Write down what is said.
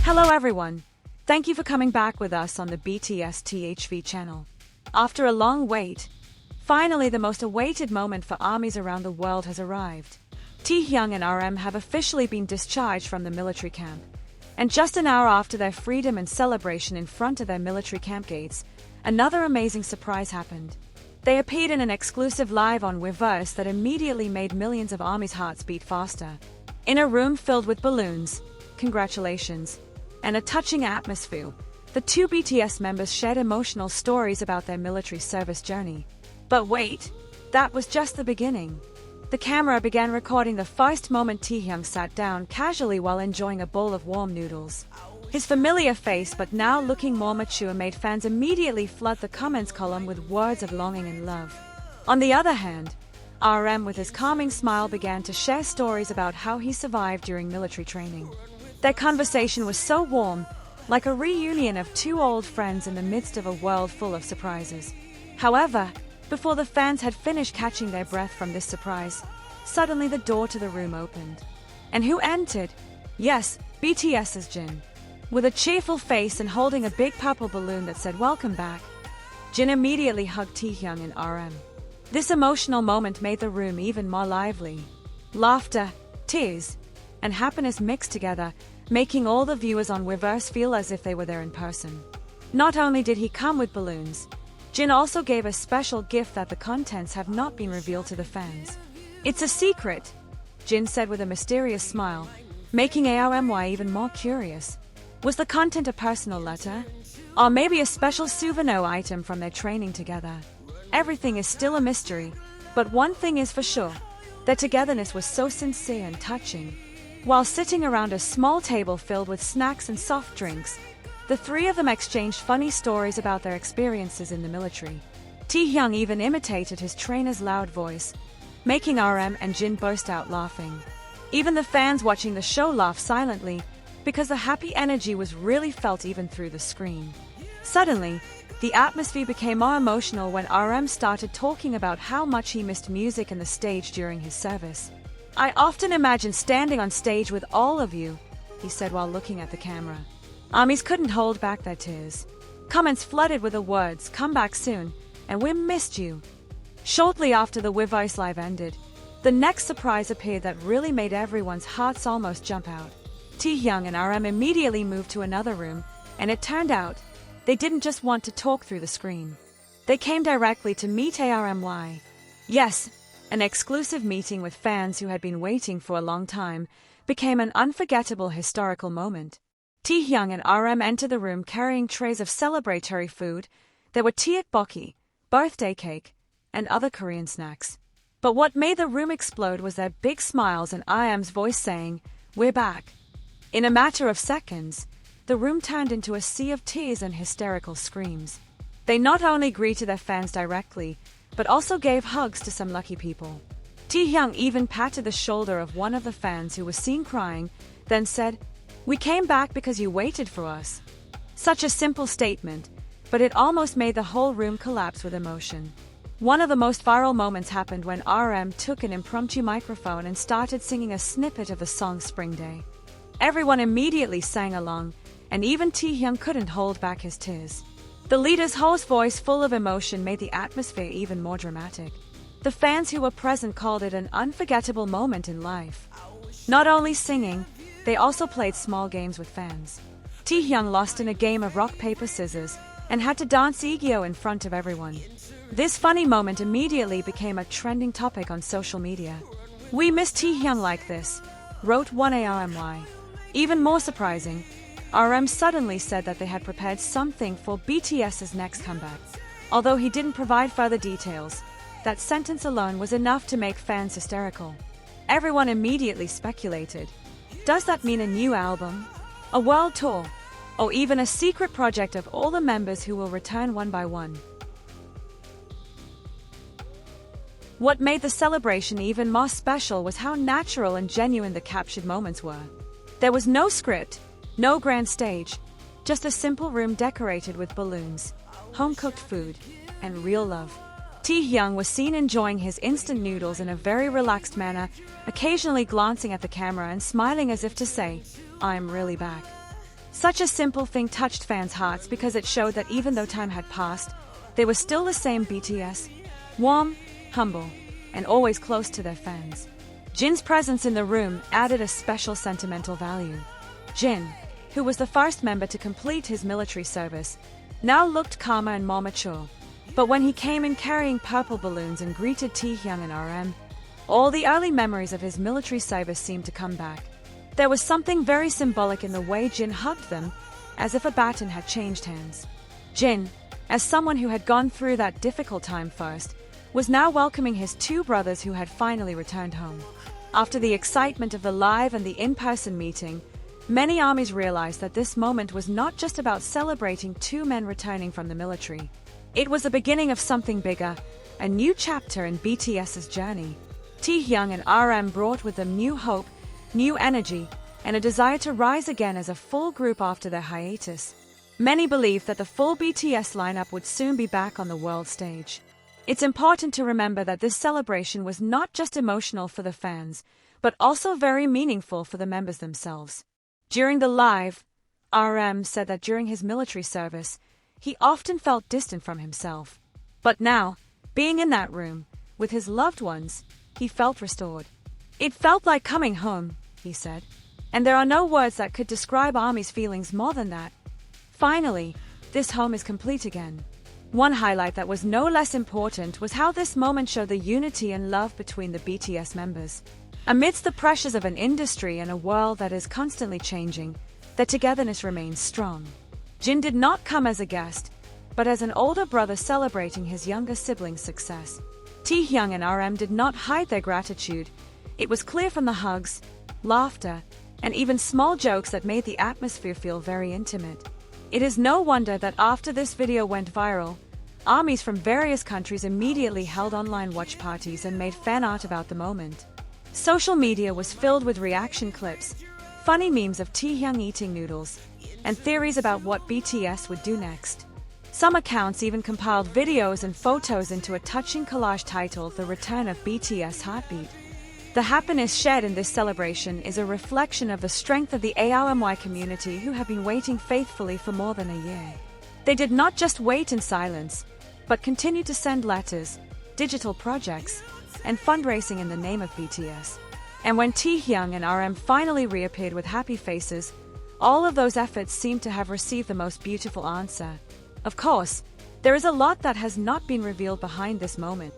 Hello everyone. Thank you for coming back with us on the BTS THV channel. After a long wait, finally the most awaited moment for armies around the world has arrived. Taehyung and RM have officially been discharged from the military camp. And just an hour after their freedom and celebration in front of their military camp gates, another amazing surprise happened. They appeared in an exclusive live on Weverse that immediately made millions of army's hearts beat faster. In a room filled with balloons, congratulations, and a touching atmosphere, the two BTS members shared emotional stories about their military service journey. But wait, that was just the beginning. The camera began recording the first moment Taehyung sat down casually while enjoying a bowl of warm noodles. His familiar face, but now looking more mature, made fans immediately flood the comments column with words of longing and love. On the other hand, RM with his calming smile began to share stories about how he survived during military training. Their conversation was so warm, like a reunion of two old friends in the midst of a world full of surprises. However, before the fans had finished catching their breath from this surprise, suddenly the door to the room opened. And who entered? Yes, BTS's Jin. With a cheerful face and holding a big purple balloon that said "Welcome back," Jin immediately hugged Taehyung and RM. This emotional moment made the room even more lively. Laughter, tears, and happiness mixed together, making all the viewers on Weverse feel as if they were there in person. Not only did he come with balloons, Jin also gave a special gift that the contents have not been revealed to the fans. "It's a secret," Jin said with a mysterious smile, making ARMY even more curious. Was the content a personal letter? Or maybe a special souvenir item from their training together? Everything is still a mystery, but one thing is for sure, their togetherness was so sincere and touching. While sitting around a small table filled with snacks and soft drinks, the three of them exchanged funny stories about their experiences in the military. Taehyung even imitated his trainer's loud voice, making RM and Jin burst out laughing. Even the fans watching the show laughed silently, because the happy energy was really felt even through the screen. Suddenly, the atmosphere became more emotional when RM started talking about how much he missed music and the stage during his service. "I often imagine standing on stage with all of you," he said while looking at the camera. Armies couldn't hold back their tears. Comments flooded with the words, "Come back soon," and "We missed you." Shortly after the Weverse live ended, the next surprise appeared that really made everyone's hearts almost jump out. Taehyung and RM immediately moved to another room, and it turned out, they didn't just want to talk through the screen. They came directly to meet ARMY. Yes, an exclusive meeting with fans who had been waiting for a long time became an unforgettable historical moment. Taehyung and RM entered the room carrying trays of celebratory food. There were tteokbokki, birthday cake, and other Korean snacks. But what made the room explode was their big smiles and RM's voice saying, "We're back." In a matter of seconds, the room turned into a sea of tears and hysterical screams. They not only greeted their fans directly, but also gave hugs to some lucky people. Taehyung even patted the shoulder of one of the fans who was seen crying, then said, "We came back because you waited for us." Such a simple statement, but it almost made the whole room collapse with emotion. One of the most viral moments happened when RM took an impromptu microphone and started singing a snippet of the song Spring Day. Everyone immediately sang along, and even Taehyung couldn't hold back his tears. The leader's hoarse voice full of emotion made the atmosphere even more dramatic. The fans who were present called it an unforgettable moment in life. Not only singing, they also played small games with fans. Taehyung lost in a game of rock, paper, scissors, and had to dance Egyo in front of everyone. This funny moment immediately became a trending topic on social media. "We miss Taehyung like this," wrote one ARMY. Even more surprising, RM suddenly said that they had prepared something for BTS's next comeback. Although he didn't provide further details, that sentence alone was enough to make fans hysterical. Everyone immediately speculated. Does that mean a new album? A world tour? Or even a secret project of all the members who will return one by one? What made the celebration even more special was how natural and genuine the captured moments were. There was no script, no grand stage, just a simple room decorated with balloons, home-cooked food, and real love. Taehyung was seen enjoying his instant noodles in a very relaxed manner, occasionally glancing at the camera and smiling as if to say, "I'm really back." Such a simple thing touched fans' hearts because it showed that even though time had passed, they were still the same BTS, warm, humble, and always close to their fans. Jin's presence in the room added a special sentimental value. Jin, who was the first member to complete his military service, now looked calmer and more mature. But when he came in carrying purple balloons and greeted Taehyung and RM, all the early memories of his military service seemed to come back. There was something very symbolic in the way Jin hugged them, as if a baton had changed hands. Jin, as someone who had gone through that difficult time first, was now welcoming his two brothers who had finally returned home. After the excitement of the live and the in-person meeting, many armies realized that this moment was not just about celebrating two men returning from the military. It was the beginning of something bigger, a new chapter in BTS's journey. Taehyung and RM brought with them new hope, new energy, and a desire to rise again as a full group after their hiatus. Many believed that the full BTS lineup would soon be back on the world stage. It's important to remember that this celebration was not just emotional for the fans, but also very meaningful for the members themselves. During the live, RM said that during his military service, he often felt distant from himself. But now, being in that room, with his loved ones, he felt restored. It felt like coming home, he said. And there are no words that could describe ARMY's feelings more than that. Finally, this home is complete again. One highlight that was no less important was how this moment showed the unity and love between the BTS members. Amidst the pressures of an industry and a world that is constantly changing, their togetherness remains strong. Jin did not come as a guest, but as an older brother celebrating his younger sibling's success. Taehyung and RM did not hide their gratitude. It was clear from the hugs, laughter, and even small jokes that made the atmosphere feel very intimate. It is no wonder that after this video went viral, armies from various countries immediately held online watch parties and made fan art about the moment. Social media was filled with reaction clips, funny memes of Taehyung eating noodles, and theories about what BTS would do next. Some accounts even compiled videos and photos into a touching collage titled The Return of BTS Heartbeat. The happiness shared in this celebration is a reflection of the strength of the ARMY community who have been waiting faithfully for more than a year. They did not just wait in silence, but continued to send letters, digital projects, and fundraising in the name of BTS. And when Taehyung and RM finally reappeared with happy faces, all of those efforts seemed to have received the most beautiful answer. Of course, there is a lot that has not been revealed behind this moment.